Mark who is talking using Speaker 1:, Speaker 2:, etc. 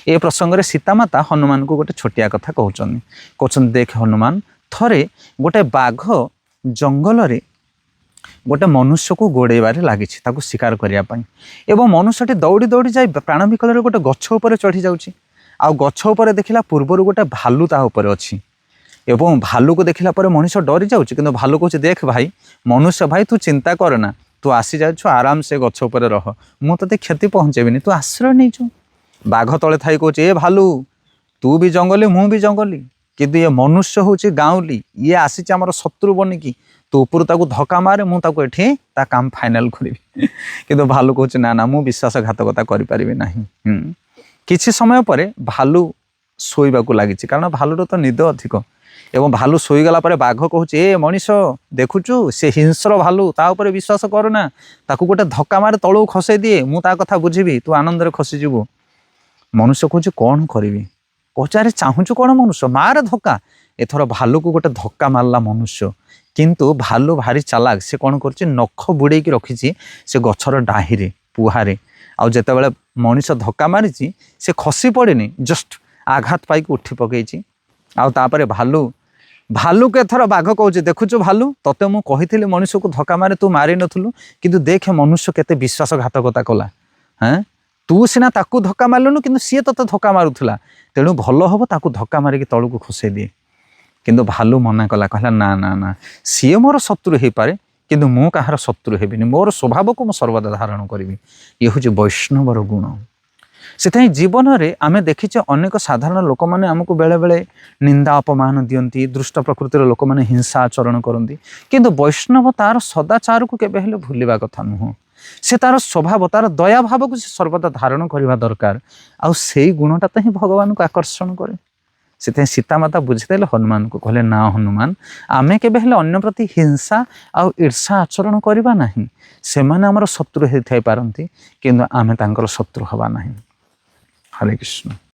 Speaker 1: ए प्रसंग में सीतामाता हनुमान को गोटे छोटिया कथा कहते देख हनुमान थरे गोटे बाघ जंगल रे गोटे मनुष्य को गोड़ेबारे लगी शिकार करने एवं मनुष्यटी दौड़ी दौड़ी जाए प्राण विकल गोटे गछ उपर चढ़ी जाऊँगी आउ गछ उपर देखला पूर्वर गोटे भालू ता उपर अच्छी एवं भालू को देखला पर मनुष्य डरी जाऊँगी किंतु भालू कहूँ देख भाई मनुष्य भाई तू चिंता करना तू आसी जाऊ आराम से गछ उपर रह मु ते क्षति पहुँचेबी तू आश्रय नहीं बाघ तले थाई कहूँ ए भालू तू भी जंगली मु भी जंगली किंतु ये मनुष्य हूँ गाँवली ये आसी आमर शत्रु बनिकी तू ऊपर ताकू धक्का मारे मुझे एठी ता काम फाइनाल करी किंतु भालू कहूँ ना ना मु विश्वासघातकता करें ना किछि समय पर भालू शोइबा को लगी कारण भालूर तो निद अधिक एवं भालू शोईगला बाघ कहूँ ए मनीष देखुचु से हिंस्र भालू ता उपर विश्वास करना ताकू गोटे धक्का मारे तलू खसई दिए मु ता कथा बुझीबी तू आनंद खसीजु मनुष्य कहूँ कौन करी कहूँ अरे चाहूचु कौन मनुष्य मारे धक्का एथर भालू को गोटे धक्का मारला मनुष्य किंतु भालू भारी चालाक से कौन कर नख बुड़े रखी से गछर डाहिरे पुहारे आउ जिते बड़े मनीष धक्का मारी से खसी पड़ेनि जस्ट आघात पाई उठी पकई आउे भालू भालू के एथर बाघ कहूँ देखुचु भालू तते मु कही मनुष्य को धक्का मारे तू मारी नथुलु किंतु देख मनुष्य केते विश्वासघातकता कला हाँ तू सीना ताकू धक्का मारलुनु किंतु सी तते धक्का मारुथुला तेणु भल हम ताकू धक्का मारिक तलू खसई दिए किंतु भालू मना कला कहला ना ना ना सी मोर शत्रु हो पारे किंतु मु कहार शत्रु हेबिनी मोर स्वभाव को सर्वदा धारण करी ये हूँ वैष्णवर गुण से जीवन में आम देखीचे अनेक साधारण लोक मैंने आमको बेले बेले निंदा अपमान दियंती दुष्ट प्रकृतिर लोक मैंने हिंसा आचरण करती किंतु वैष्णव तार सदाचार को केबे हेले भूलिबा कथा नुह से तार स्वभाव तार दया भाव को सर्वदा धारण करने दरकार आउ से गुणटा तो ही भगवान को आकर्षण करे से सीतामाता बुझीदेले हनुमान को कहले ना हनुमान आमे केबे हेले अन्य प्रति हिंसा आउ ईर्षा आचरण करबा नहीं से माने हमर शत्रु हे थाई पारंती किंतु आमे तांकर शत्रु हवा नहीं। हरे कृष्ण।